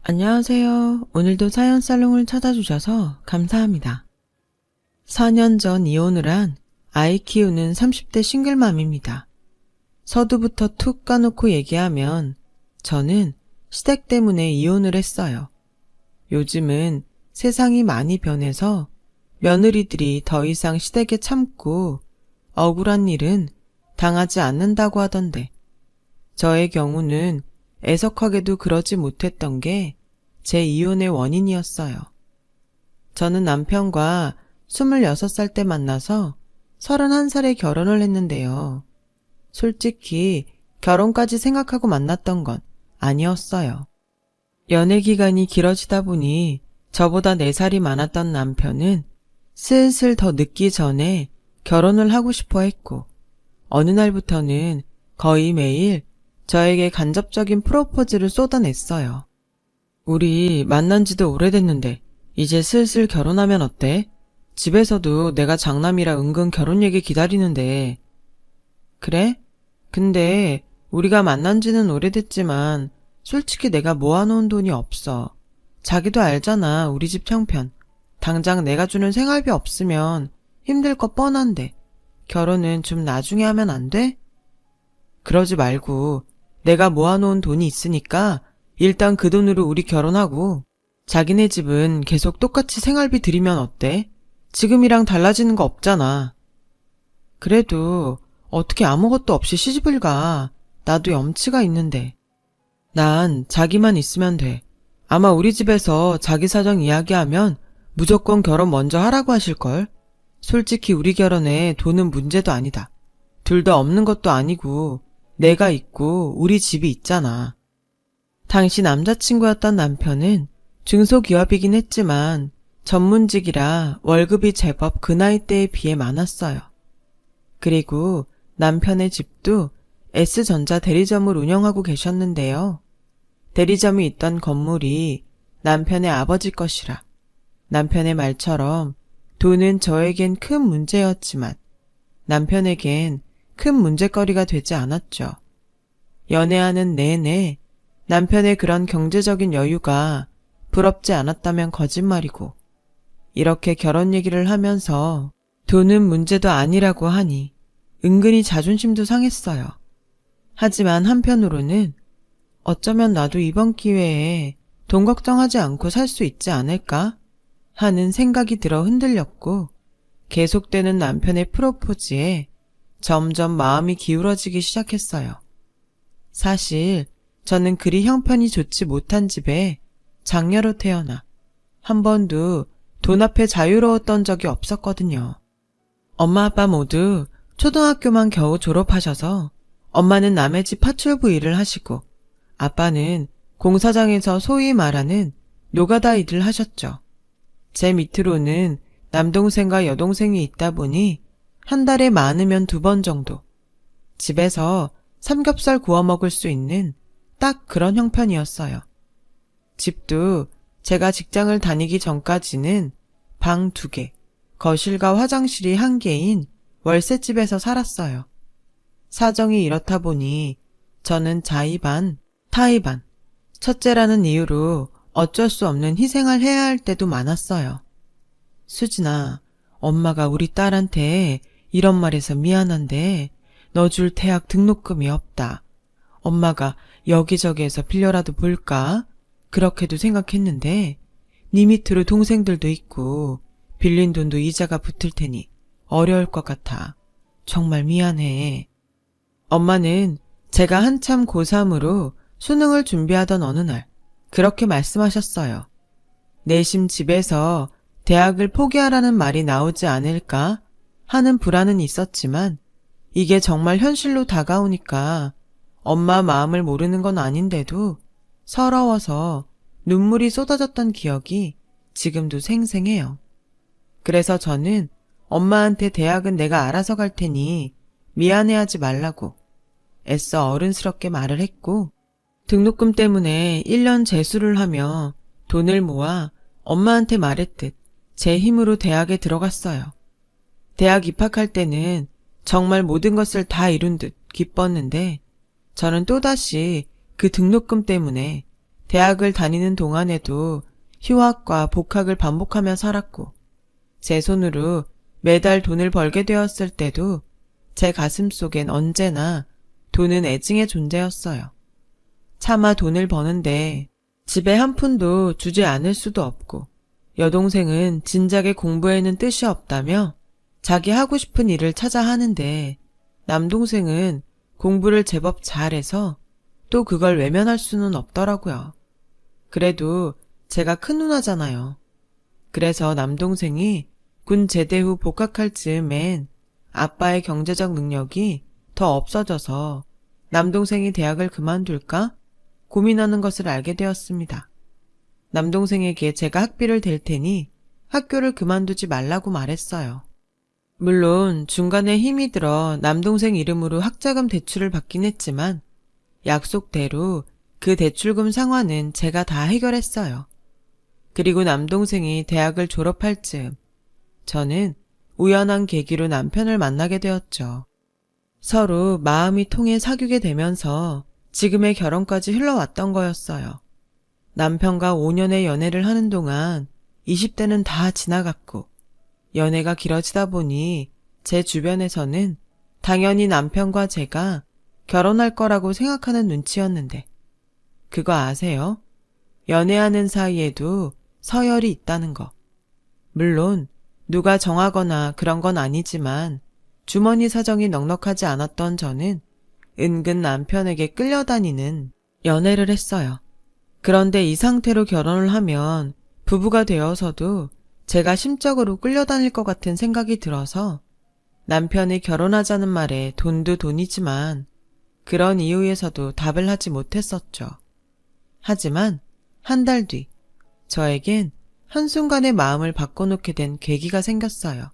안녕하세요. 오늘도 사연 살롱을 찾아주셔서 감사합니다. 4년 전 이혼을 한 아이 키우는 30대 싱글맘입니다. 서두부터 툭 까놓고 얘기하면 저는 시댁 때문에 이혼을 했어요. 요즘은 세상이 많이 변해서 며느리들이 더 이상 시댁에 참고 억울한 일은 당하지 않는다고 하던데 저의 경우는 애석하게도 그러지 못했던 게 제 이혼의 원인이었어요. 저는 남편과 26살 때 만나서 31살에 결혼을 했는데요. 솔직히 결혼까지 생각하고 만났던 건 아니었어요. 연애 기간이 길어지다 보니 저보다 4살이 많았던 남편은 슬슬 더 늦기 전에 결혼을 하고 싶어 했고 어느 날부터는 거의 매일 저에게 간접적인 프로포즈를 쏟아냈어요. 우리 만난 지도 오래됐는데 이제 슬슬 결혼하면 어때? 집에서도 내가 장남이라 은근 결혼 얘기 기다리는데. 그래? 근데 우리가 만난 지는 오래됐지만 솔직히 내가 모아놓은 돈이 없어. 자기도 알잖아, 우리 집 형편. 당장 내가 주는 생활비 없으면 힘들 거 뻔한데 결혼은 좀 나중에 하면 안 돼? 그러지 말고 내가 모아놓은 돈이 있으니까 일단 그 돈으로 우리 결혼하고 자기네 집은 계속 똑같이 생활비 들이면 어때? 지금이랑 달라지는 거 없잖아. 그래도 어떻게 아무것도 없이 시집을 가. 나도 염치가 있는데. 난 자기만 있으면 돼. 아마 우리 집에서 자기 사정 이야기하면 무조건 결혼 먼저 하라고 하실걸. 솔직히 우리 결혼에 돈은 문제도 아니다. 둘 다 없는 것도 아니고 내가 있고 우리 집이 있잖아. 당시 남자친구였던 남편은 중소기업이긴 했지만 전문직이라 월급이 제법 그 나이대에 비해 많았어요. 그리고 남편의 집도 S전자 대리점을 운영하고 계셨는데요. 대리점이 있던 건물이 남편의 아버지 것이라 남편의 말처럼 돈은 저에겐 큰 문제였지만 남편에겐 큰 문제거리가 되지 않았죠. 연애하는 내내 남편의 그런 경제적인 여유가 부럽지 않았다면 거짓말이고 이렇게 결혼 얘기를 하면서 돈은 문제도 아니라고 하니 은근히 자존심도 상했어요. 하지만 한편으로는 어쩌면 나도 이번 기회에 돈 걱정하지 않고 살 수 있지 않을까 하는 생각이 들어 흔들렸고 계속되는 남편의 프로포즈에 점점 마음이 기울어지기 시작했어요. 사실 저는 그리 형편이 좋지 못한 집에 장녀로 태어나 한 번도 돈 앞에 자유로웠던 적이 없었거든요. 엄마 아빠 모두 초등학교만 겨우 졸업하셔서 엄마는 남의 집 파출부 일을 하시고 아빠는 공사장에서 소위 말하는 노가다 일을 하셨죠. 제 밑으로는 남동생과 여동생이 있다 보니 한 달에 많으면 2번 정도 집에서 삼겹살 구워 먹을 수 있는 딱 그런 형편이었어요. 집도 제가 직장을 다니기 전까지는 방 2개, 거실과 화장실이 1개인 월세집에서 살았어요. 사정이 이렇다 보니 저는 자의 반, 타의 반, 첫째라는 이유로 어쩔 수 없는 희생을 해야 할 때도 많았어요. 수진아, 엄마가 우리 딸한테 이런 말해서 미안한데 너 줄 대학 등록금이 없다. 엄마가 여기저기에서 빌려라도 볼까? 그렇게도 생각했는데 네 밑으로 동생들도 있고 빌린 돈도 이자가 붙을 테니 어려울 것 같아. 정말 미안해. 엄마는 제가 한참 고3으로 수능을 준비하던 어느 날 그렇게 말씀하셨어요. 내심 집에서 대학을 포기하라는 말이 나오지 않을까 하는 불안은 있었지만 이게 정말 현실로 다가오니까 엄마 마음을 모르는 건 아닌데도 서러워서 눈물이 쏟아졌던 기억이 지금도 생생해요. 그래서 저는 엄마한테 대학은 내가 알아서 갈 테니 미안해하지 말라고 애써 어른스럽게 말을 했고 등록금 때문에 1년 재수를 하며 돈을 모아 엄마한테 말했듯 제 힘으로 대학에 들어갔어요. 대학 입학할 때는 정말 모든 것을 다 이룬 듯 기뻤는데 저는 또다시 그 등록금 때문에 대학을 다니는 동안에도 휴학과 복학을 반복하며 살았고, 제 손으로 매달 돈을 벌게 되었을 때도 제 가슴 속엔 언제나 돈은 애증의 존재였어요. 차마 돈을 버는데 집에 한 푼도 주지 않을 수도 없고, 여동생은 진작에 공부에는 뜻이 없다며 자기 하고 싶은 일을 찾아 하는데, 남동생은 공부를 제법 잘해서 또 그걸 외면할 수는 없더라고요. 그래도 제가 큰 누나잖아요. 그래서 남동생이 군 제대 후 복학할 즈음엔 아빠의 경제적 능력이 더 없어져서 남동생이 대학을 그만둘까 고민하는 것을 알게 되었습니다. 남동생에게 제가 학비를 댈 테니 학교를 그만두지 말라고 말했어요. 물론 중간에 힘이 들어 남동생 이름으로 학자금 대출을 받긴 했지만 약속대로 그 대출금 상환은 제가 다 해결했어요. 그리고 남동생이 대학을 졸업할 즈음 저는 우연한 계기로 남편을 만나게 되었죠. 서로 마음이 통해 사귀게 되면서 지금의 결혼까지 흘러왔던 거였어요. 남편과 5년의 연애를 하는 동안 20대는 다 지나갔고, 연애가 길어지다 보니 제 주변에서는 당연히 남편과 제가 결혼할 거라고 생각하는 눈치였는데, 그거 아세요? 연애하는 사이에도 서열이 있다는 거. 물론 누가 정하거나 그런 건 아니지만 주머니 사정이 넉넉하지 않았던 저는 은근 남편에게 끌려다니는 연애를 했어요. 그런데 이 상태로 결혼을 하면 부부가 되어서도 제가 심적으로 끌려다닐 것 같은 생각이 들어서 남편이 결혼하자는 말에 돈도 돈이지만 그런 이유에서도 답을 하지 못했었죠. 하지만 한 달 뒤 저에겐 한순간에 마음을 바꿔놓게 된 계기가 생겼어요.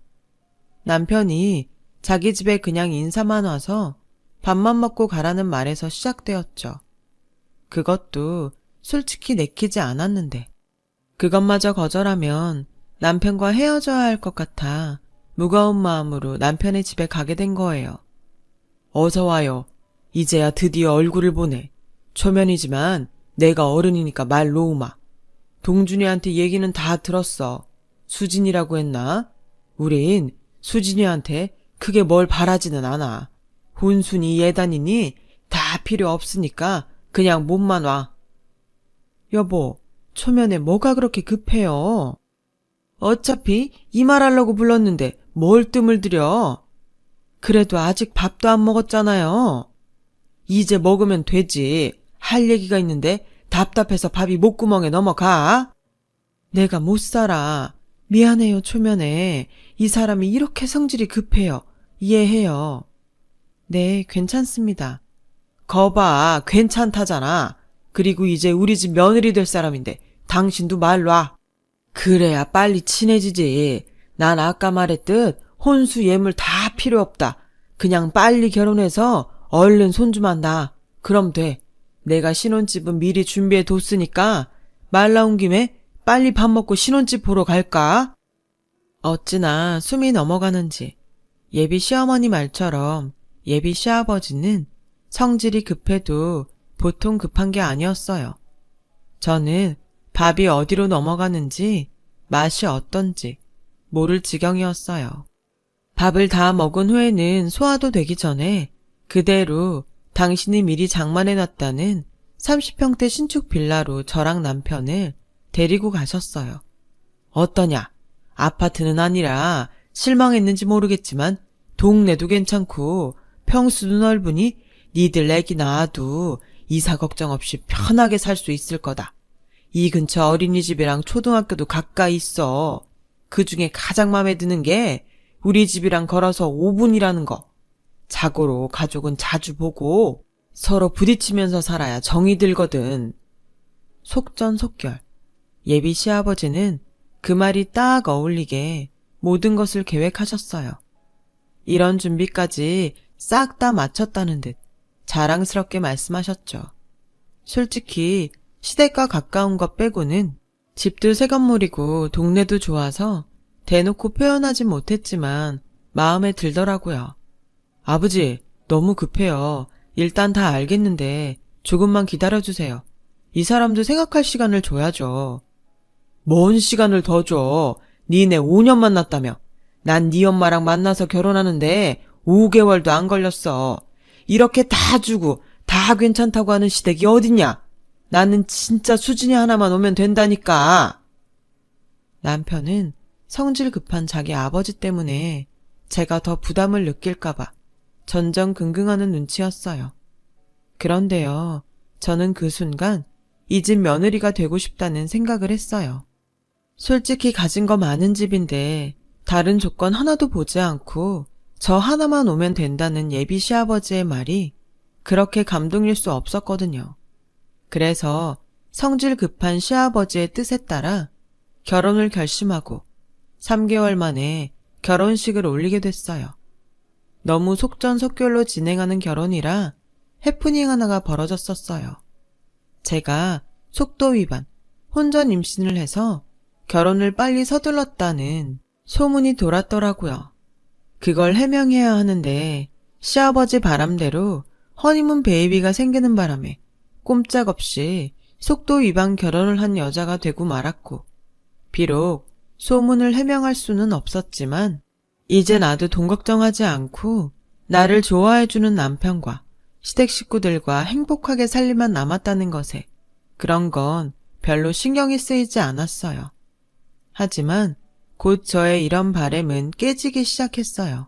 남편이 자기 집에 그냥 인사만 와서 밥만 먹고 가라는 말에서 시작되었죠. 그것도 솔직히 내키지 않았는데 그것마저 거절하면 남편과 헤어져야 할 것 같아 무거운 마음으로 남편의 집에 가게 된 거예요. 어서 와요. 이제야 드디어 얼굴을 보네. 초면이지만 내가 어른이니까 말 놓으마. 동준이한테 얘기는 다 들었어. 수진이라고 했나? 우린 수진이한테 크게 뭘 바라지는 않아. 혼순이 예단이니 다 필요 없으니까 그냥 몸만 와. 여보, 초면에 뭐가 그렇게 급해요? 어차피 이 말 하려고 불렀는데 뭘 뜸을 들여? 그래도 아직 밥도 안 먹었잖아요. 이제 먹으면 되지. 할 얘기가 있는데 답답해서 밥이 목구멍에 넘어가? 내가 못 살아. 미안해요, 초면에. 이 사람이 이렇게 성질이 급해요. 이해해요. 네, 괜찮습니다. 거봐, 괜찮다잖아. 그리고 이제 우리 집 며느리 될 사람인데 당신도 말 놔. 그래야 빨리 친해지지. 난 아까 말했듯 혼수 예물 다 필요 없다. 그냥 빨리 결혼해서 얼른 손주만 낳아. 그럼 돼. 내가 신혼집은 미리 준비해 뒀으니까 말 나온 김에 빨리 밥 먹고 신혼집 보러 갈까? 어찌나 숨이 넘어가는지 예비 시어머니 말처럼 예비 시아버지는 성질이 급해도 보통 급한 게 아니었어요. 저는 밥이 어디로 넘어가는지 맛이 어떤지 모를 지경이었어요. 밥을 다 먹은 후에는 소화도 되기 전에 그대로 당신이 미리 장만해놨다는 30평대 신축 빌라로 저랑 남편을 데리고 가셨어요. 어떠냐? 아파트는 아니라 실망했는지 모르겠지만 동네도 괜찮고 평수도 넓으니 니들 애기 낳아도 이사 걱정 없이 편하게 살 수 있을 거다. 이 근처 어린이집이랑 초등학교도 가까이 있어. 그중에 가장 마음에 드는 게 우리 집이랑 걸어서 5분이라는 거. 자고로 가족은 자주 보고 서로 부딪히면서 살아야 정이 들거든. 속전속결. 예비 시아버지는 그 말이 딱 어울리게 모든 것을 계획하셨어요. 이런 준비까지 싹 다 마쳤다는 듯 자랑스럽게 말씀하셨죠. 솔직히 시댁과 가까운 것 빼고는 집도 새 건물이고 동네도 좋아서 대놓고 표현하진 못했지만 마음에 들더라고요. 아버지, 너무 급해요. 일단 다 알겠는데 조금만 기다려주세요. 이 사람도 생각할 시간을 줘야죠. 뭔 시간을 더 줘? 니네 5년 만났다며. 난 네 엄마랑 만나서 결혼하는데 5개월도 안 걸렸어. 이렇게 다 주고 다 괜찮다고 하는 시댁이 어딨냐? 나는 진짜 수진이 하나만 오면 된다니까. 남편은 성질 급한 자기 아버지 때문에 제가 더 부담을 느낄까봐 전전긍긍하는 눈치였어요. 그런데요, 저는 그 순간 이 집 며느리가 되고 싶다는 생각을 했어요. 솔직히 가진 거 많은 집인데 다른 조건 하나도 보지 않고 저 하나만 오면 된다는 예비 시아버지의 말이 그렇게 감동일 수 없었거든요. 그래서 성질 급한 시아버지의 뜻에 따라 결혼을 결심하고 3개월 만에 결혼식을 올리게 됐어요. 너무 속전속결로 진행하는 결혼이라 해프닝 하나가 벌어졌었어요. 제가 속도 위반, 혼전 임신을 해서 결혼을 빨리 서둘렀다는 소문이 돌았더라고요. 그걸 해명해야 하는데 시아버지 바람대로 허니문 베이비가 생기는 바람에 꼼짝없이 속도 위반 결혼을 한 여자가 되고 말았고, 비록 소문을 해명할 수는 없었지만 이제 나도 돈 걱정하지 않고 나를 좋아해주는 남편과 시댁 식구들과 행복하게 살리만 남았다는 것에 그런 건 별로 신경이 쓰이지 않았어요. 하지만 곧 저의 이런 바램은 깨지기 시작했어요.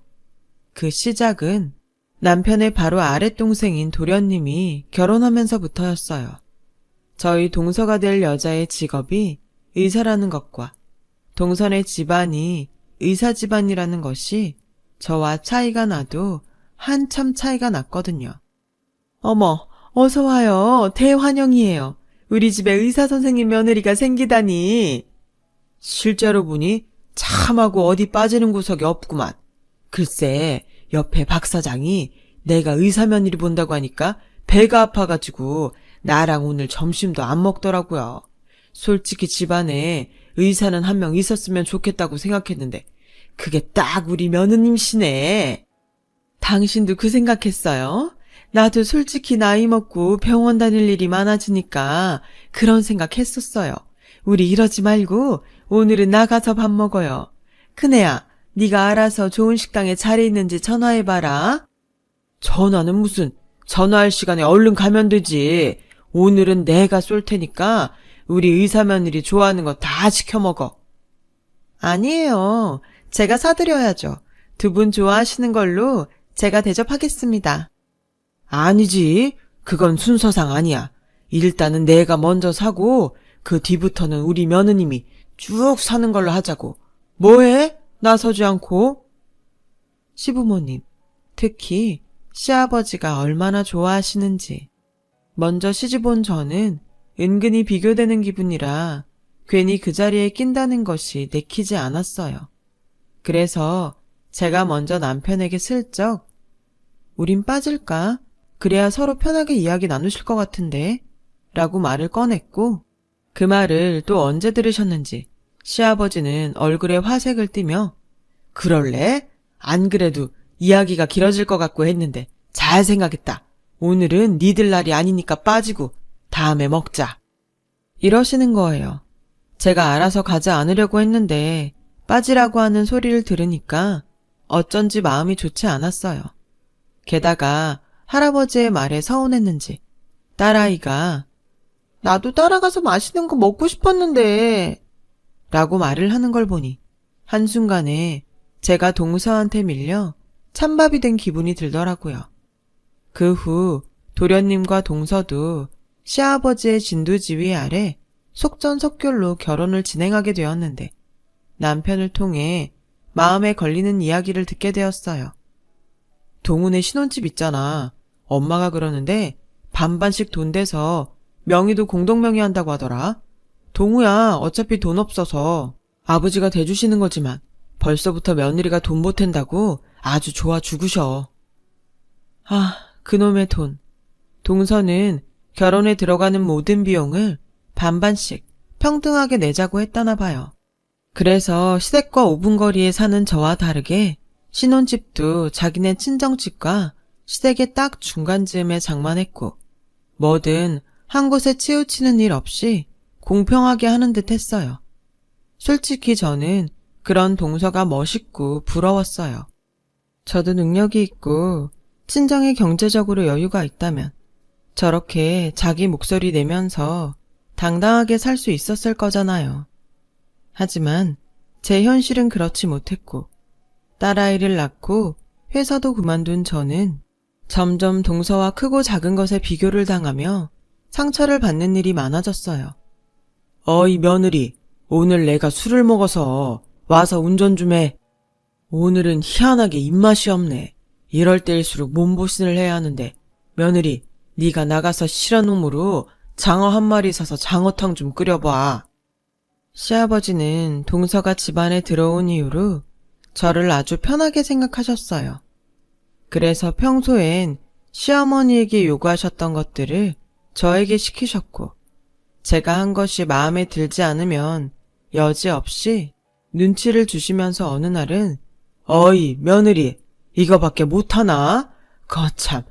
그 시작은 남편의 바로 아랫동생인 도련님이 결혼하면서부터였어요. 저희 동서가 될 여자의 직업이 의사라는 것과 동선의 집안이 의사 집안이라는 것이 저와 차이가 나도 한참 차이가 났거든요. 어머, 어서 와요. 대환영이에요. 우리 집에 의사 선생님 며느리가 생기다니. 실제로 보니 참하고 어디 빠지는 구석이 없구만. 글쎄, 옆에 박 사장이 내가 의사 며느리 본다고 하니까 배가 아파가지고 나랑 오늘 점심도 안 먹더라고요. 솔직히 집안에 의사는 한 명 있었으면 좋겠다고 생각했는데 그게 딱 우리 며느님이시네. 당신도 그 생각했어요? 나도 솔직히 나이 먹고 병원 다닐 일이 많아지니까 그런 생각했었어요. 우리 이러지 말고 오늘은 나가서 밥 먹어요. 큰애야, 네가 알아서 좋은 식당에 자리 있는지 전화해봐라. 전화는 무슨, 전화할 시간에 얼른 가면 되지. 오늘은 내가 쏠 테니까 우리 의사 며느리 좋아하는 거 다 시켜 먹어. 아니에요. 제가 사드려야죠. 두 분 좋아하시는 걸로 제가 대접하겠습니다. 아니지. 그건 순서상 아니야. 일단은 내가 먼저 사고 그 뒤부터는 우리 며느님이 쭉 사는 걸로 하자고. 뭐해? 나서지 않고. 시부모님, 특히 시아버지가 얼마나 좋아하시는지. 먼저 시집 온 저는 은근히 비교되는 기분이라 괜히 그 자리에 낀다는 것이 내키지 않았어요. 그래서 제가 먼저 남편에게 슬쩍 우린 빠질까? 그래야 서로 편하게 이야기 나누실 것 같은데 라고 말을 꺼냈고, 그 말을 또 언제 들으셨는지 시아버지는 얼굴에 화색을 띠며 그럴래? 안 그래도 이야기가 길어질 것 같고 했는데 잘 생각했다. 오늘은 니들 날이 아니니까 빠지고 다음에 먹자. 이러시는 거예요. 제가 알아서 가지 않으려고 했는데 빠지라고 하는 소리를 들으니까 어쩐지 마음이 좋지 않았어요. 게다가 할아버지의 말에 서운했는지 딸아이가 나도 따라가서 맛있는 거 먹고 싶었는데 라고 말을 하는 걸 보니 한순간에 제가 동서한테 밀려 찬밥이 된 기분이 들더라고요. 그 후 도련님과 동서도 시아버지의 진두지휘 아래 속전속결로 결혼을 진행하게 되었는데 남편을 통해 마음에 걸리는 이야기를 듣게 되었어요. 동훈의 신혼집 있잖아. 엄마가 그러는데 반반씩 돈 대서 명의도 공동명의 한다고 하더라. 동우야, 어차피 돈 없어서 아버지가 대주시는 거지만 벌써부터 며느리가 돈 보탠다고 아주 좋아 죽으셔. 아, 그놈의 돈. 동서는 결혼에 들어가는 모든 비용을 반반씩 평등하게 내자고 했다나 봐요. 그래서 시댁과 5분 거리에 사는 저와 다르게 신혼집도 자기네 친정집과 시댁의 딱 중간쯤에 장만했고 뭐든 한 곳에 치우치는 일 없이 공평하게 하는 듯 했어요. 솔직히 저는 그런 동서가 멋있고 부러웠어요. 저도 능력이 있고 친정에 경제적으로 여유가 있다면 저렇게 자기 목소리 내면서 당당하게 살 수 있었을 거잖아요. 하지만 제 현실은 그렇지 못했고 딸아이를 낳고 회사도 그만둔 저는 점점 동서와 크고 작은 것에 비교를 당하며 상처를 받는 일이 많아졌어요. 어이 며느리, 오늘 내가 술을 먹어서 와서 운전 좀 해. 오늘은 희한하게 입맛이 없네. 이럴 때일수록 몸보신을 해야 하는데 며느리, 네가 나가서 실어놈으로 장어 한 마리 사서 장어탕 좀 끓여봐. 시아버지는 동서가 집안에 들어온 이후로 저를 아주 편하게 생각하셨어요. 그래서 평소엔 시어머니에게 요구하셨던 것들을 저에게 시키셨고 제가 한 것이 마음에 들지 않으면 여지없이 눈치를 주시면서 어느 날은 어이 며느리 이거밖에 못하나? 거참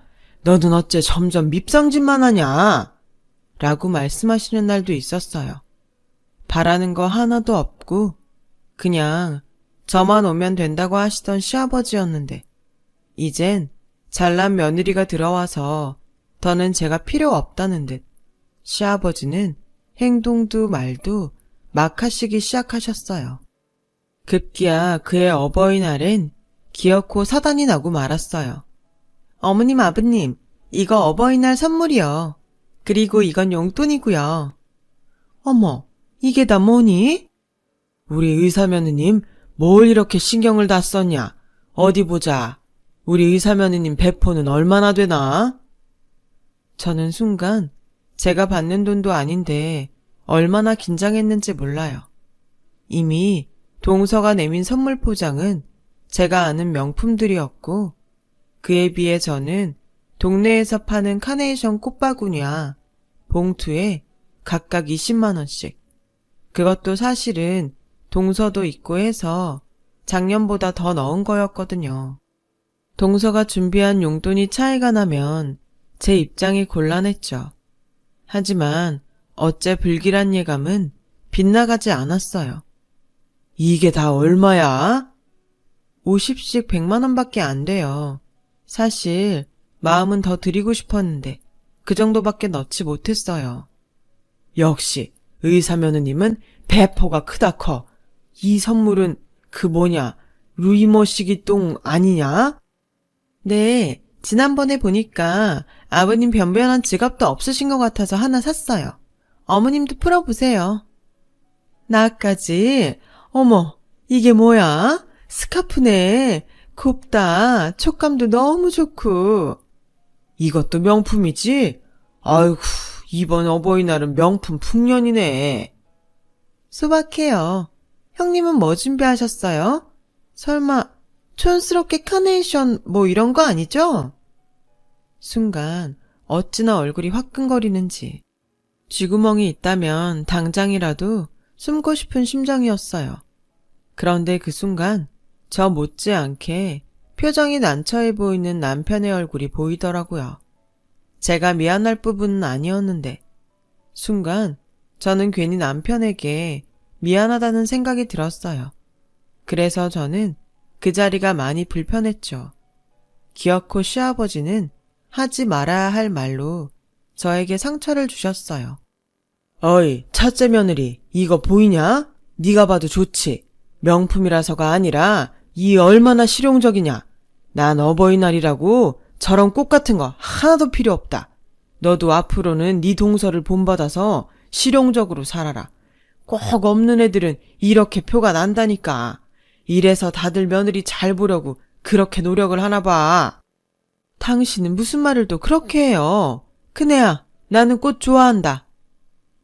너는 어째 점점 밉상짓만 하냐? 라고 말씀하시는 날도 있었어요. 바라는 거 하나도 없고 그냥 저만 오면 된다고 하시던 시아버지였는데 이젠 잘난 며느리가 들어와서 더는 제가 필요 없다는 듯 시아버지는 행동도 말도 막 하시기 시작하셨어요. 급기야 그의 어버이날엔 기어코 사단이 나고 말았어요. 어머님 아버님 이거 어버이날 선물이요. 그리고 이건 용돈이고요. 어머 이게 다 뭐니? 우리 의사며느님 뭘 이렇게 신경을 다 썼냐? 어디 보자. 우리 의사며느님 배포는 얼마나 되나? 저는 순간 제가 받는 돈도 아닌데 얼마나 긴장했는지 몰라요. 이미 동서가 내민 선물 포장은 제가 아는 명품들이었고 그에 비해 저는 동네에서 파는 카네이션 꽃바구니와 봉투에 각각 20만 원씩 그것도 사실은 동서도 있고 해서 작년보다 더 넣은 거였거든요. 동서가 준비한 용돈이 차이가 나면 제 입장이 곤란했죠. 하지만 어째 불길한 예감은 빗나가지 않았어요. 이게 다 얼마야? 50씩 100만 원밖에 안 돼요. 사실 마음은 더 드리고 싶었는데 그 정도밖에 넣지 못했어요. 역시 의사며느님은 배포가 크다 커. 이 선물은 그 뭐냐 루이머시기 똥 아니냐? 네, 지난번에 보니까 아버님 변변한 지갑도 없으신 것 같아서 하나 샀어요. 어머님도 풀어보세요. 나까지? 어머, 이게 뭐야? 스카프네. 곱다. 촉감도 너무 좋고. 이것도 명품이지? 아이고, 이번 어버이날은 명품 풍년이네. 소박해요. 형님은 뭐 준비하셨어요? 설마 촌스럽게 카네이션 뭐 이런 거 아니죠? 순간 어찌나 얼굴이 화끈거리는지 쥐구멍이 있다면 당장이라도 숨고 싶은 심정이었어요. 그런데 그 순간 저 못지않게 표정이 난처해 보이는 남편의 얼굴이 보이더라고요. 제가 미안할 부분은 아니었는데 순간 저는 괜히 남편에게 미안하다는 생각이 들었어요. 그래서 저는 그 자리가 많이 불편했죠. 기어코 시아버지는 하지 말아야 할 말로 저에게 상처를 주셨어요. 어이, 첫째 며느리, 이거 보이냐? 네가 봐도 좋지. 명품이라서가 아니라 이 얼마나 실용적이냐. 난 어버이날이라고 저런 꽃 같은 거 하나도 필요 없다. 너도 앞으로는 네 동서를 본받아서 실용적으로 살아라. 꼭 없는 애들은 이렇게 표가 난다니까. 이래서 다들 며느리 잘 보려고 그렇게 노력을 하나 봐. 당신은 무슨 말을 또 그렇게 해요. 큰애야, 나는 꽃 좋아한다.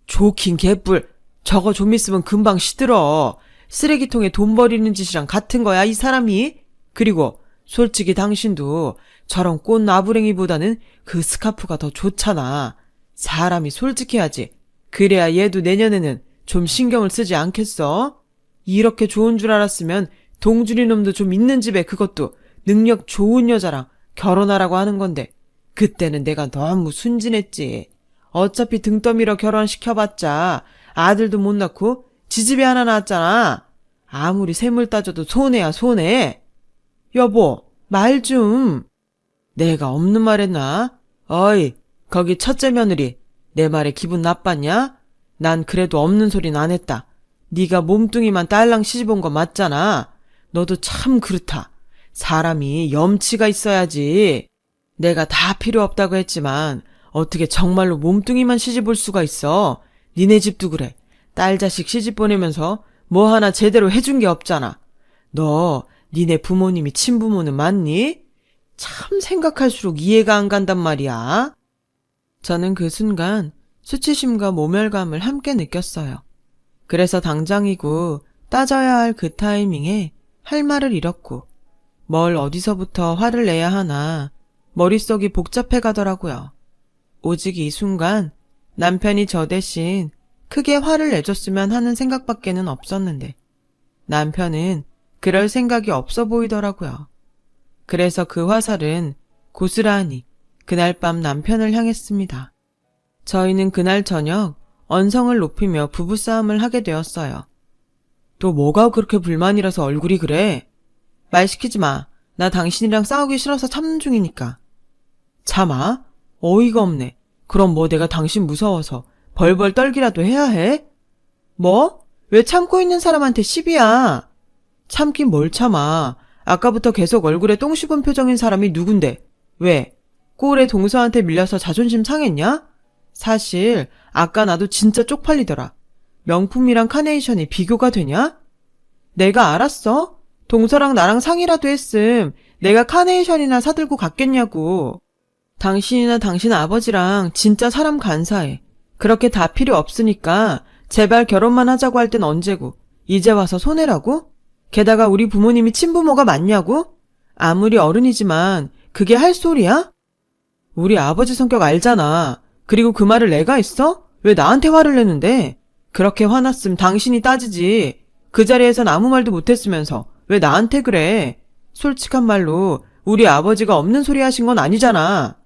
좋긴 개뿔. 저거 좀 있으면 금방 시들어. 쓰레기통에 돈 버리는 짓이랑 같은 거야, 이 사람이. 그리고 솔직히 당신도 저런 꽃 나부랭이보다는 그 스카프가 더 좋잖아. 사람이 솔직해야지. 그래야 얘도 내년에는 좀 신경을 쓰지 않겠어? 이렇게 좋은 줄 알았으면 동준이 놈도 좀 있는 집에 그것도 능력 좋은 여자랑 결혼하라고 하는 건데 그때는 내가 너무 순진했지. 어차피 등 떠밀어 결혼시켜봤자 아들도 못 낳고 지집애 하나 낳았잖아. 아무리 세물 따져도 손해야 손해. 여보, 말 좀. 내가 없는 말 했나? 어이, 거기 첫째 며느리. 내 말에 기분 나빴냐? 난 그래도 없는 소린 안 했다. 네가 몸뚱이만 딸랑 시집온 거 맞잖아. 너도 참 그렇다. 사람이 염치가 있어야지. 내가 다 필요 없다고 했지만 어떻게 정말로 몸뚱이만 시집올 수가 있어. 니네 집도 그래. 딸 자식 시집 보내면서 뭐 하나 제대로 해준 게 없잖아. 너 니네 부모님이 친부모는 맞니? 참 생각할수록 이해가 안 간단 말이야. 저는 그 순간 수치심과 모멸감을 함께 느꼈어요. 그래서 당장이고 따져야 할 그 타이밍에 할 말을 잃었고 뭘 어디서부터 화를 내야 하나 머릿속이 복잡해 가더라고요. 오직 이 순간 남편이 저 대신 크게 화를 내줬으면 하는 생각밖에는 없었는데 남편은 그럴 생각이 없어 보이더라고요. 그래서 그 화살은 고스란히 그날 밤 남편을 향했습니다. 저희는 그날 저녁 언성을 높이며 부부싸움을 하게 되었어요. 또 뭐가 그렇게 불만이라서 얼굴이 그래? 말 시키지 마. 나 당신이랑 싸우기 싫어서 참는 중이니까. 참아? 어이가 없네. 그럼 뭐 내가 당신 무서워서 벌벌 떨기라도 해야 해? 뭐? 왜 참고 있는 사람한테 시비야? 참긴 뭘 참아. 아까부터 계속 얼굴에 똥 씹은 표정인 사람이 누군데? 왜? 꼴에 동서한테 밀려서 자존심 상했냐? 사실 아까 나도 진짜 쪽팔리더라. 명품이랑 카네이션이 비교가 되냐? 내가 알았어? 동서랑 나랑 상의라도 했음. 내가 카네이션이나 사들고 갔겠냐고. 당신이나 당신 아버지랑 진짜 사람 간사해. 그렇게 다 필요 없으니까 제발 결혼만 하자고 할 땐 언제고 이제 와서 손해라고? 게다가 우리 부모님이 친부모가 맞냐고? 아무리 어른이지만 그게 할 소리야? 우리 아버지 성격 알잖아. 그리고 그 말을 내가 했어? 왜 나한테 화를 내는데? 그렇게 화났음 당신이 따지지. 그 자리에선 아무 말도 못했으면서 왜 나한테 그래? 솔직한 말로 우리 아버지가 없는 소리 하신 건 아니잖아.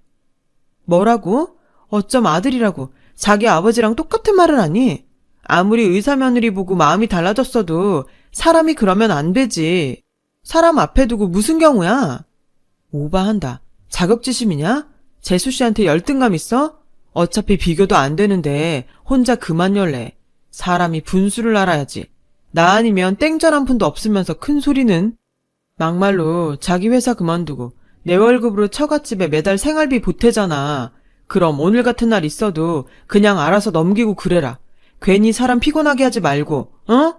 뭐라고? 어쩜 아들이라고 자기 아버지랑 똑같은 말을 하니? 아무리 의사 며느리 보고 마음이 달라졌어도 사람이 그러면 안 되지. 사람 앞에 두고 무슨 경우야? 오바한다. 자격지심이냐? 재수 씨한테 열등감 있어? 어차피 비교도 안 되는데 혼자 그만 열래. 사람이 분수를 알아야지. 나 아니면 땡전 한 푼도 없으면서 큰 소리는? 막말로 자기 회사 그만두고 내 월급으로 처갓집에 매달 생활비 보태잖아. 그럼 오늘 같은 날 있어도 그냥 알아서 넘기고 그래라. 괜히 사람 피곤하게 하지 말고, 어?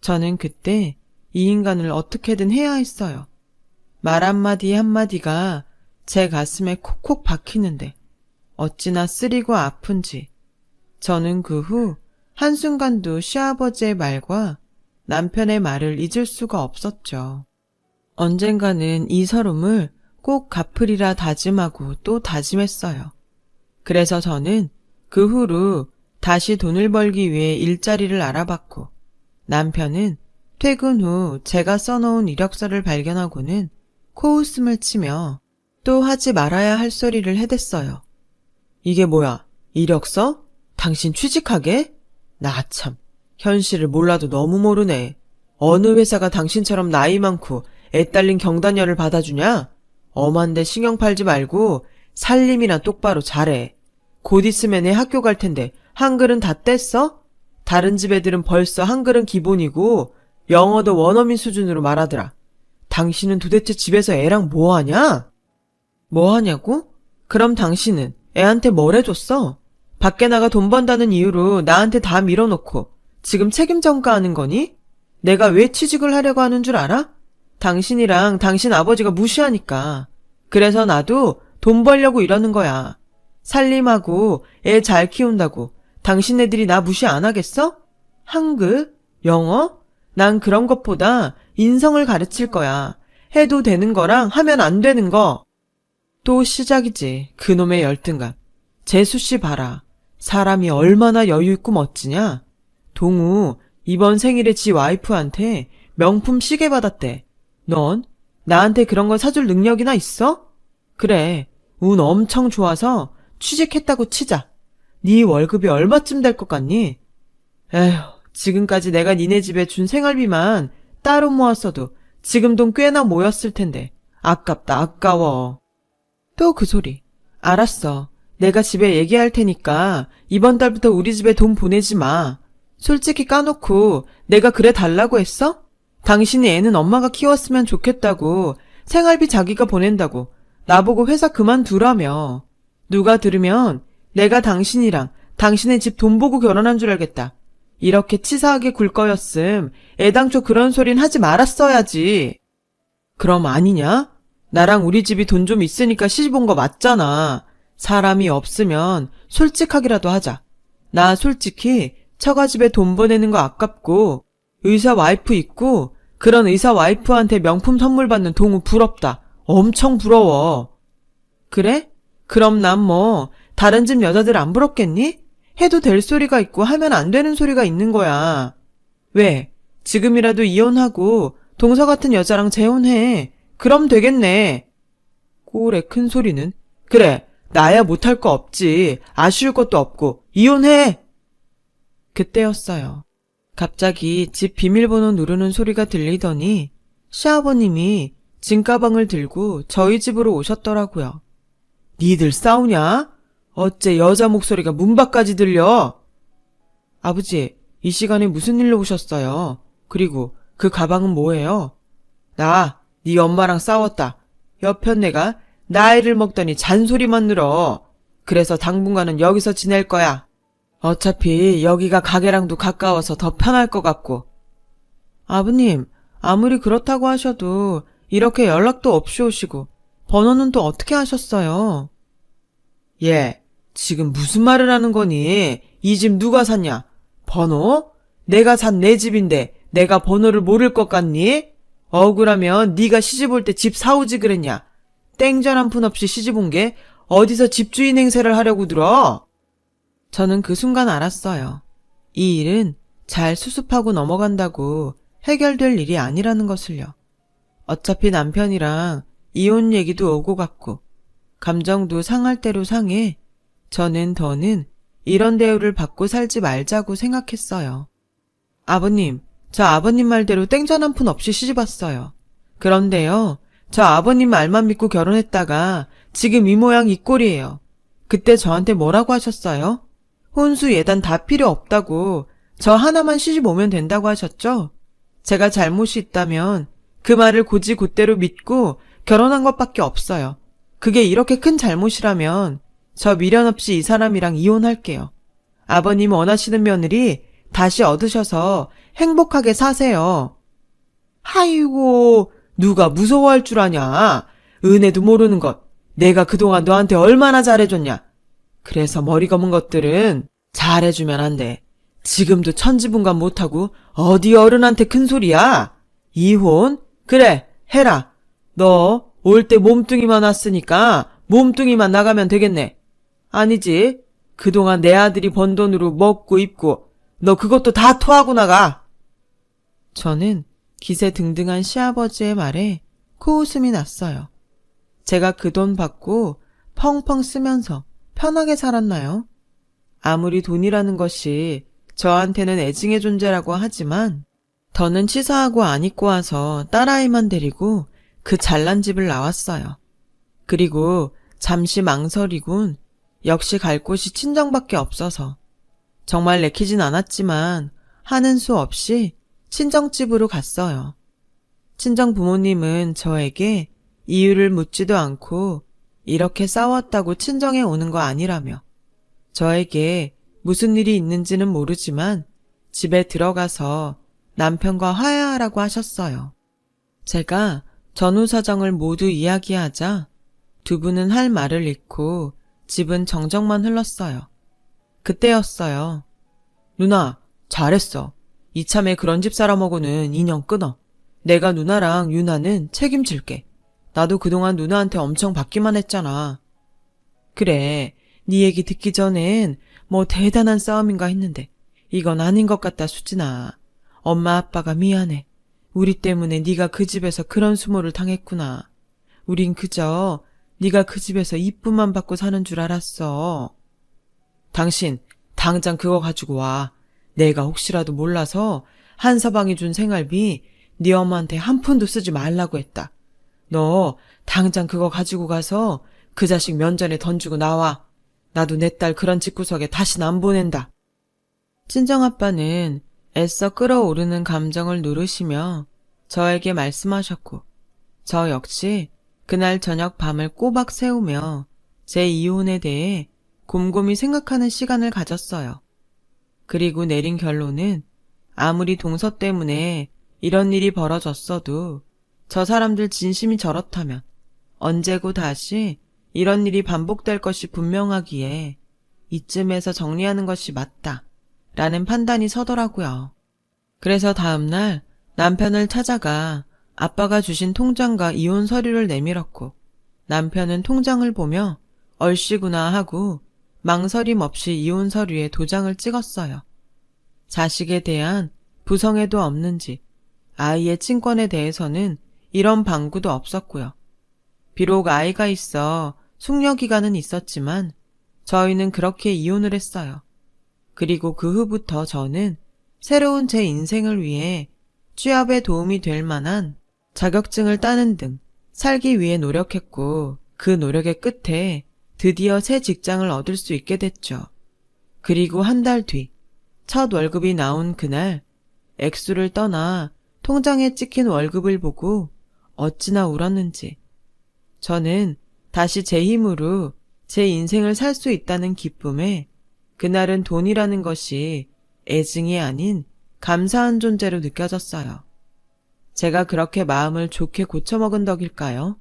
저는 그때 이 인간을 어떻게든 해야 했어요. 말 한마디 한마디가 제 가슴에 콕콕 박히는데 어찌나 쓰리고 아픈지 저는 그 후 한순간도 시아버지의 말과 남편의 말을 잊을 수가 없었죠. 언젠가는 이 서름을 꼭 갚으리라 다짐하고 또 다짐했어요. 그래서 저는 그 후로 다시 돈을 벌기 위해 일자리를 알아봤고 남편은 퇴근 후 제가 써놓은 이력서를 발견하고는 코웃음을 치며 또 하지 말아야 할 소리를 해댔어요. 이게 뭐야? 이력서? 당신 취직하게? 나 참, 현실을 몰라도 너무 모르네. 어느 회사가 당신처럼 나이 많고 애 딸린 경단녀를 받아주냐? 엄한데 신경 팔지 말고 살림이나 똑바로 잘해. 곧 있으면 애 학교 갈 텐데 한글은 다 뗐어? 다른 집 애들은 벌써 한글은 기본이고 영어도 원어민 수준으로 말하더라. 당신은 도대체 집에서 애랑 뭐 하냐? 뭐 하냐고? 그럼 당신은 애한테 뭘 해줬어? 밖에 나가 돈 번다는 이유로 나한테 다 밀어놓고 지금 책임 전가하는 거니? 내가 왜 취직을 하려고 하는 줄 알아? 당신이랑 당신 아버지가 무시하니까. 그래서 나도 돈 벌려고 이러는 거야. 살림하고 애 잘 키운다고 당신네들이 나 무시 안 하겠어? 한글? 영어? 난 그런 것보다 인성을 가르칠 거야. 해도 되는 거랑 하면 안 되는 거. 또 시작이지. 그놈의 열등감. 재수씨 봐라. 사람이 얼마나 여유있고 멋지냐? 동우 이번 생일에 지 와이프한테 명품 시계 받았대. 넌 나한테 그런 걸 사줄 능력이나 있어? 그래, 운 엄청 좋아서 취직했다고 치자. 네 월급이 얼마쯤 될 것 같니? 에휴, 지금까지 내가 니네 집에 준 생활비만 따로 모았어도 지금 돈 꽤나 모였을 텐데. 아깝다, 아까워. 또 그 소리. 알았어. 내가 집에 얘기할 테니까 이번 달부터 우리 집에 돈 보내지 마. 솔직히 까놓고 내가 그래 달라고 했어? 당신이 애는 엄마가 키웠으면 좋겠다고, 생활비 자기가 보낸다고, 나보고 회사 그만두라며. 누가 들으면 내가 당신이랑 당신의 집 돈 보고 결혼한 줄 알겠다. 이렇게 치사하게 굴 거였음 애당초 그런 소린 하지 말았어야지. 그럼 아니냐? 나랑 우리 집이 돈 좀 있으니까 시집 온 거 맞잖아. 사람이 없으면 솔직하기라도 하자. 나 솔직히 처가집에 돈 보내는 거 아깝고, 의사 와이프 있고 그런 의사 와이프한테 명품 선물 받는 동우 부럽다. 엄청 부러워. 그래? 그럼 난 뭐 다른 집 여자들 안 부럽겠니? 해도 될 소리가 있고 하면 안 되는 소리가 있는 거야. 왜? 지금이라도 이혼하고 동서 같은 여자랑 재혼해. 그럼 되겠네. 꼴의 큰 소리는. 그래, 나야 못할 거 없지. 아쉬울 것도 없고 이혼해. 그때였어요. 갑자기 집 비밀번호 누르는 소리가 들리더니 시아버님이 짐가방을 들고 저희 집으로 오셨더라고요. 니들 싸우냐? 어째 여자 목소리가 문 밖까지 들려? 아버지, 이 시간에 무슨 일로 오셨어요? 그리고 그 가방은 뭐예요? 나, 네 엄마랑 싸웠다. 여편네가 나이를 먹더니 잔소리만 늘어. 그래서 당분간은 여기서 지낼 거야. 어차피 여기가 가게랑도 가까워서 더 편할 것 같고. 아버님, 아무리 그렇다고 하셔도 이렇게 연락도 없이 오시고 번호는 또 어떻게 하셨어요? 예, 지금 무슨 말을 하는 거니? 이 집 누가 샀냐? 번호? 내가 산 내 집인데 내가 번호를 모를 것 같니? 억울하면 네가 시집 올 때 집 사오지 그랬냐? 땡전 한 푼 없이 시집 온 게 어디서 집주인 행세를 하려고 들어? 저는 그 순간 알았어요. 이 일은 잘 수습하고 넘어간다고 해결될 일이 아니라는 것을요. 어차피 남편이랑 이혼 얘기도 오고 갔고 감정도 상할 대로 상해 저는 더는 이런 대우를 받고 살지 말자고 생각했어요. 아버님, 저 아버님 말대로 땡전 한 푼 없이 시집 왔어요. 그런데요, 저 아버님 말만 믿고 결혼했다가 지금 이 모양 이 꼴이에요. 그때 저한테 뭐라고 하셨어요? 혼수 예단 다 필요 없다고, 저 하나만 시집 오면 된다고 하셨죠? 제가 잘못이 있다면 그 말을 곧이곧대로 믿고 결혼한 것밖에 없어요. 그게 이렇게 큰 잘못이라면 저 미련 없이 이 사람이랑 이혼할게요. 아버님 원하시는 며느리 다시 얻으셔서 행복하게 사세요. 아이고, 누가 무서워할 줄 아냐. 은혜도 모르는 것. 내가 그동안 너한테 얼마나 잘해줬냐. 그래서 머리 검은 것들은 잘해주면 안 돼. 지금도 천지분간 못하고 어디 어른한테 큰 소리야. 이혼? 그래, 해라. 너 올 때 몸뚱이만 왔으니까 몸뚱이만 나가면 되겠네. 아니지. 그동안 내 아들이 번 돈으로 먹고 입고 너 그것도 다 토하고 나가. 저는 기세등등한 시아버지의 말에 코웃음이 났어요. 제가 그 돈 받고 펑펑 쓰면서 편하게 살았나요? 아무리 돈이라는 것이 저한테는 애증의 존재라고 하지만 더는 치사하고 안 입고 와서 딸아이만 데리고 그 잘난 집을 나왔어요. 그리고 잠시 망설이군 역시 갈 곳이 친정밖에 없어서 정말 내키진 않았지만 하는 수 없이 친정집으로 갔어요. 친정 부모님은 저에게 이유를 묻지도 않고 이렇게 싸웠다고 친정에 오는 거 아니라며 저에게 무슨 일이 있는지는 모르지만 집에 들어가서 남편과 화해하라고 하셨어요. 제가 전후 사정을 모두 이야기하자 두 분은 할 말을 잃고 집은 정적만 흘렀어요. 그때였어요. 누나, 잘했어. 이참에 그런 집 사람하고는 인연 끊어. 내가 누나랑 유나는 책임질게. 나도 그동안 누나한테 엄청 받기만 했잖아. 그래, 네 얘기 듣기 전엔 뭐 대단한 싸움인가 했는데 이건 아닌 것 같다 수진아. 엄마 아빠가 미안해. 우리 때문에 네가 그 집에서 그런 수모를 당했구나. 우린 그저 네가 그 집에서 이쁨만 받고 사는 줄 알았어. 당신 당장 그거 가지고 와. 내가 혹시라도 몰라서 한서방이 준 생활비 네 엄마한테 한 푼도 쓰지 말라고 했다. 너 당장 그거 가지고 가서 그 자식 면전에 던지고 나와. 나도 내 딸 그런 집구석에 다시는 안 보낸다. 친정아빠는 애써 끓어오르는 감정을 누르시며 저에게 말씀하셨고, 저 역시 그날 저녁 밤을 꼬박 새우며 제 이혼에 대해 곰곰이 생각하는 시간을 가졌어요. 그리고 내린 결론은 아무리 동서 때문에 이런 일이 벌어졌어도 저 사람들 진심이 저렇다면 언제고 다시 이런 일이 반복될 것이 분명하기에 이쯤에서 정리하는 것이 맞다 라는 판단이 서더라고요. 그래서 다음날 남편을 찾아가 아빠가 주신 통장과 이혼 서류를 내밀었고, 남편은 통장을 보며 얼씨구나 하고 망설임 없이 이혼 서류에 도장을 찍었어요. 자식에 대한 부성애도 없는지 아이의 친권에 대해서는 이런 방구도 없었고요. 비록 아이가 있어 숙려기간은 있었지만 저희는 그렇게 이혼을 했어요. 그리고 그 후부터 저는 새로운 제 인생을 위해 취업에 도움이 될 만한 자격증을 따는 등 살기 위해 노력했고, 그 노력의 끝에 드디어 새 직장을 얻을 수 있게 됐죠. 그리고 한 달 뒤, 첫 월급이 나온 그날, 액수를 떠나 통장에 찍힌 월급을 보고 어찌나 울었는지. 저는 다시 제 힘으로 제 인생을 살 수 있다는 기쁨에 그날은 돈이라는 것이 애증이 아닌 감사한 존재로 느껴졌어요. 제가 그렇게 마음을 좋게 고쳐먹은 덕일까요?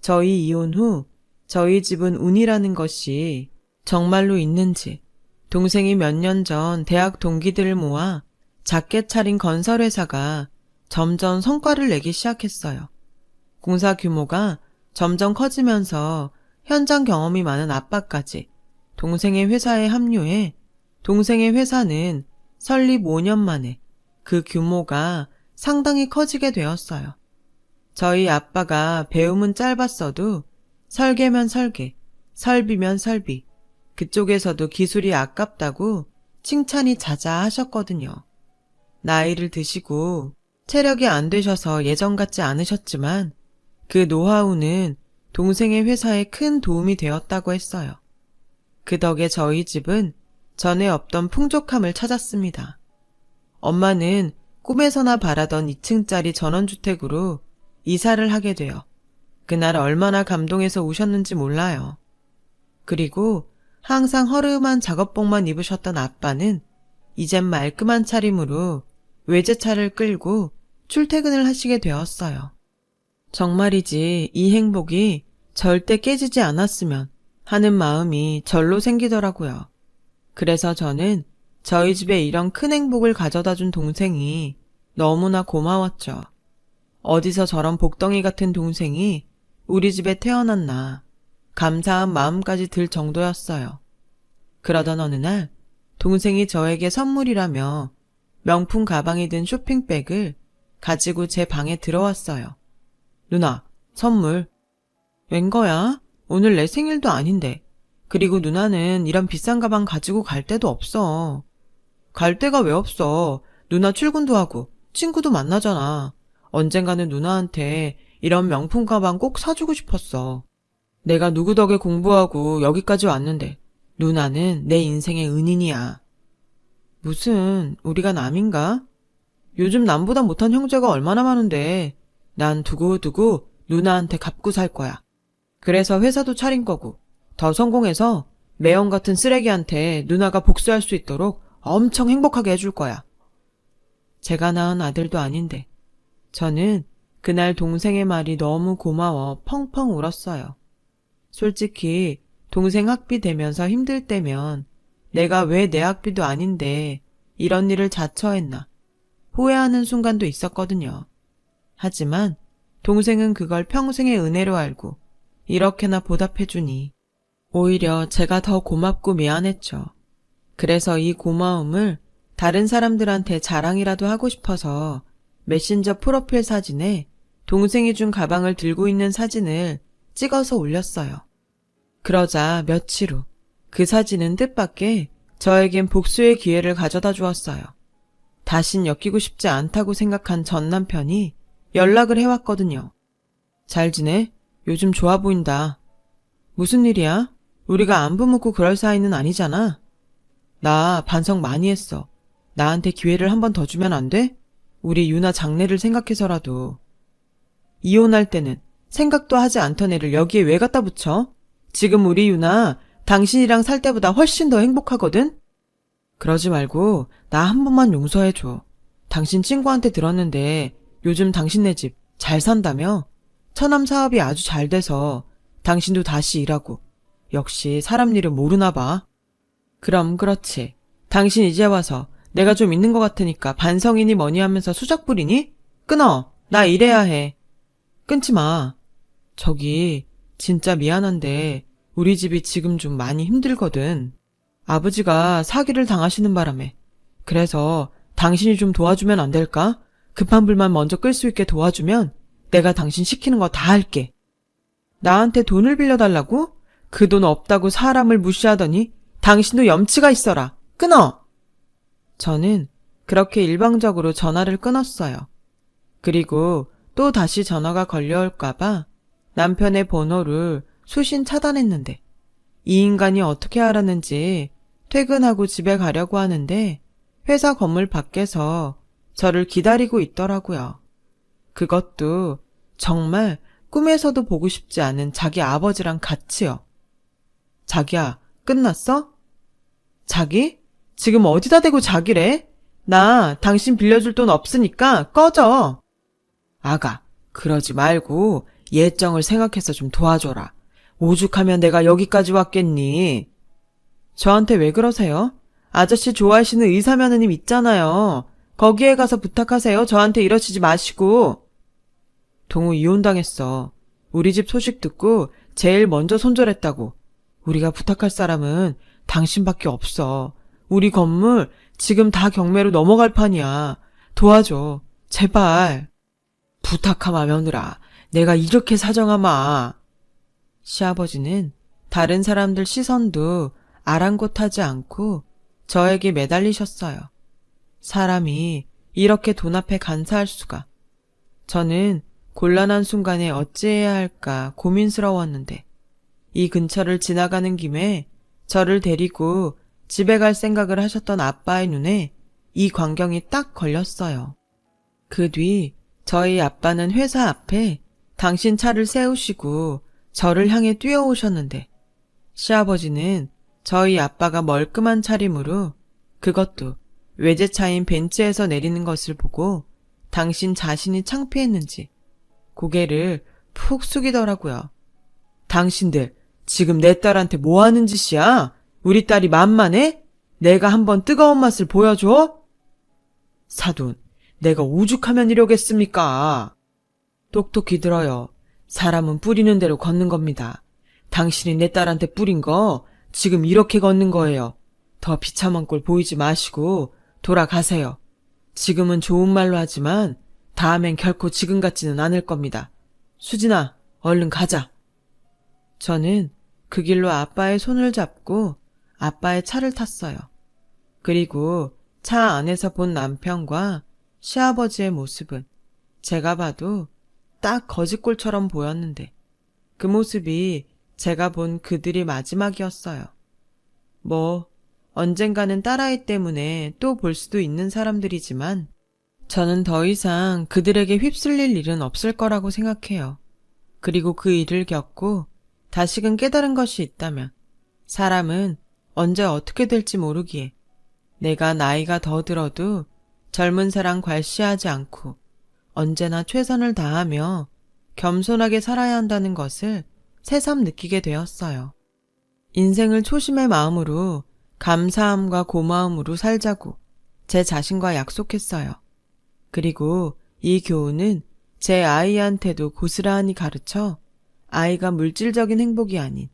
저희 이혼 후 저희 집은 운이라는 것이 정말로 있는지, 동생이 몇 년 전 대학 동기들을 모아 작게 차린 건설회사가 점점 성과를 내기 시작했어요. 공사 규모가 점점 커지면서 현장 경험이 많은 아빠까지 동생의 회사에 합류해 동생의 회사는 설립 5년 만에 그 규모가 상당히 커지게 되었어요. 저희 아빠가 배움은 짧았어도 설계면 설계, 설비면 설비, 그쪽에서도 기술이 아깝다고 칭찬이 자자하셨거든요. 나이를 드시고 체력이 안 되셔서 예전 같지 않으셨지만 그 노하우는 동생의 회사에 큰 도움이 되었다고 했어요. 그 덕에 저희 집은 전에 없던 풍족함을 찾았습니다. 엄마는 꿈에서나 바라던 2층짜리 전원주택으로 이사를 하게 되어 그날 얼마나 감동해서 우셨는지 몰라요. 그리고 항상 허름한 작업복만 입으셨던 아빠는 이젠 말끔한 차림으로 외제차를 끌고 출퇴근을 하시게 되었어요. 정말이지 이 행복이 절대 깨지지 않았으면 하는 마음이 절로 생기더라고요. 그래서 저는 저희 집에 이런 큰 행복을 가져다 준 동생이 너무나 고마웠죠. 어디서 저런 복덩이 같은 동생이 우리 집에 태어났나 감사한 마음까지 들 정도였어요. 그러던 어느 날 동생이 저에게 선물이라며 명품 가방이 든 쇼핑백을 가지고 제 방에 들어왔어요. 누나, 선물. 웬 거야? 오늘 내 생일도 아닌데. 그리고 누나는 이런 비싼 가방 가지고 갈 데도 없어. 갈 데가 왜 없어? 누나 출근도 하고 친구도 만나잖아. 언젠가는 누나한테 이런 명품 가방 꼭 사주고 싶었어. 내가 누구 덕에 공부하고 여기까지 왔는데 누나는 내 인생의 은인이야. 무슨 우리가 남인가? 요즘 남보다 못한 형제가 얼마나 많은데 난 두고두고 누나한테 갚고 살 거야. 그래서 회사도 차린 거고 더 성공해서 매형 같은 쓰레기한테 누나가 복수할 수 있도록 엄청 행복하게 해줄 거야. 제가 낳은 아들도 아닌데 저는 그날 동생의 말이 너무 고마워 펑펑 울었어요. 솔직히 동생 학비 대면서 힘들 때면 내가 왜 내 학비도 아닌데 이런 일을 자처했나 후회하는 순간도 있었거든요. 하지만 동생은 그걸 평생의 은혜로 알고 이렇게나 보답해주니 오히려 제가 더 고맙고 미안했죠. 그래서 이 고마움을 다른 사람들한테 자랑이라도 하고 싶어서 메신저 프로필 사진에 동생이 준 가방을 들고 있는 사진을 찍어서 올렸어요. 그러자 며칠 후 그 사진은 뜻밖의 저에겐 복수의 기회를 가져다 주었어요. 다신 엮이고 싶지 않다고 생각한 전 남편이 연락을 해왔거든요. 잘 지내? 요즘 좋아 보인다. 무슨 일이야? 우리가 안부 묻고 그럴 사이는 아니잖아. 나 반성 많이 했어. 나한테 기회를 한 번 더 주면 안 돼? 우리 유나 장래를 생각해서라도. 이혼할 때는 생각도 하지 않던 애를 여기에 왜 갖다 붙여? 지금 우리 유나 당신이랑 살 때보다 훨씬 더 행복하거든? 그러지 말고 나 한 번만 용서해줘. 당신 친구한테 들었는데 요즘 당신네 집 잘 산다며? 처남 사업이 아주 잘 돼서 당신도 다시 일하고. 역시 사람 일은 모르나 봐. 그럼 그렇지. 당신 이제 와서 내가 좀 있는 것 같으니까 반성이니 뭐니 하면서 수작 부리니? 끊어. 나 일해야 해. 끊지 마. 저기 진짜 미안한데 우리 집이 지금 좀 많이 힘들거든. 아버지가 사기를 당하시는 바람에. 그래서 당신이 좀 도와주면 안 될까? 급한 불만 먼저 끌 수 있게 도와주면 내가 당신 시키는 거 다 할게. 나한테 돈을 빌려달라고? 그 돈 없다고 사람을 무시하더니 당신도 염치가 있어라. 끊어! 저는 그렇게 일방적으로 전화를 끊었어요. 그리고 또 다시 전화가 걸려올까봐 남편의 번호를 수신 차단했는데 이 인간이 어떻게 알았는지 퇴근하고 집에 가려고 하는데 회사 건물 밖에서 저를 기다리고 있더라고요. 그것도 정말 꿈에서도 보고 싶지 않은 자기 아버지랑 같이요. 자기야, 끝났어? 자기? 지금 어디다 대고 자기래? 나 당신 빌려줄 돈 없으니까 꺼져. 아가, 그러지 말고 예정을 생각해서 좀 도와줘라. 오죽하면 내가 여기까지 왔겠니? 저한테 왜 그러세요? 아저씨 좋아하시는 의사면허님 있잖아요. 거기에 가서 부탁하세요. 저한테 이러시지 마시고. 동우 이혼당했어. 우리 집 소식 듣고 제일 먼저 손절했다고. 우리가 부탁할 사람은 당신밖에 없어. 우리 건물 지금 다 경매로 넘어갈 판이야. 도와줘. 제발. 부탁하마 며느라. 내가 이렇게 사정하마. 시아버지는 다른 사람들 시선도 아랑곳하지 않고 저에게 매달리셨어요. 사람이 이렇게 돈 앞에 간사할 수가. 저는 곤란한 순간에 어찌해야 할까 고민스러웠는데 이 근처를 지나가는 김에 저를 데리고 집에 갈 생각을 하셨던 아빠의 눈에 이 광경이 딱 걸렸어요. 그 뒤 저희 아빠는 회사 앞에 당신 차를 세우시고 저를 향해 뛰어오셨는데 시아버지는 저희 아빠가 멀끔한 차림으로 그것도 외제차인 벤츠에서 내리는 것을 보고 당신 자신이 창피했는지 고개를 푹 숙이더라고요. 당신들 지금 내 딸한테 뭐 하는 짓이야? 우리 딸이 만만해? 내가 한번 뜨거운 맛을 보여줘? 사돈, 내가 오죽하면 이러겠습니까? 똑똑히 들어요. 사람은 뿌리는 대로 걷는 겁니다. 당신이 내 딸한테 뿌린 거 지금 이렇게 걷는 거예요. 더 비참한 꼴 보이지 마시고 돌아가세요. 지금은 좋은 말로 하지만 다음엔 결코 지금 같지는 않을 겁니다. 수진아, 얼른 가자. 저는 그 길로 아빠의 손을 잡고 아빠의 차를 탔어요. 그리고 차 안에서 본 남편과 시아버지의 모습은 제가 봐도 딱 거짓골처럼 보였는데 그 모습이 제가 본 그들이 마지막이었어요. 뭐 언젠가는 딸아이 때문에 또 볼 수도 있는 사람들이지만 저는 더 이상 그들에게 휩쓸릴 일은 없을 거라고 생각해요. 그리고 그 일을 겪고 다시금 깨달은 것이 있다면 사람은 언제 어떻게 될지 모르기에 내가 나이가 더 들어도 젊은 사람 괄시하지 않고 언제나 최선을 다하며 겸손하게 살아야 한다는 것을 새삼 느끼게 되었어요. 인생을 초심의 마음으로 감사함과 고마움으로 살자고 제 자신과 약속했어요. 그리고 이 교훈은 제 아이한테도 고스란히 가르쳐 아이가 물질적인 행복이 아닌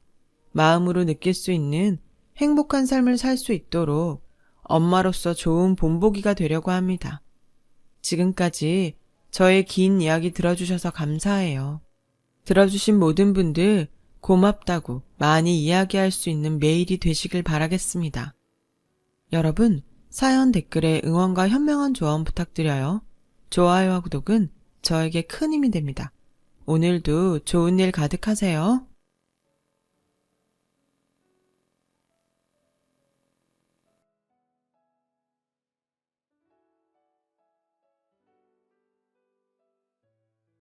마음으로 느낄 수 있는 행복한 삶을 살 수 있도록 엄마로서 좋은 본보기가 되려고 합니다. 지금까지 저의 긴 이야기 들어주셔서 감사해요. 들어주신 모든 분들 고맙다고 많이 이야기할 수 있는 매일이 되시길 바라겠습니다. 여러분, 사연 댓글에 응원과 현명한 조언 부탁드려요. 좋아요와 구독은 저에게 큰 힘이 됩니다. 오늘도 좋은 일 가득하세요.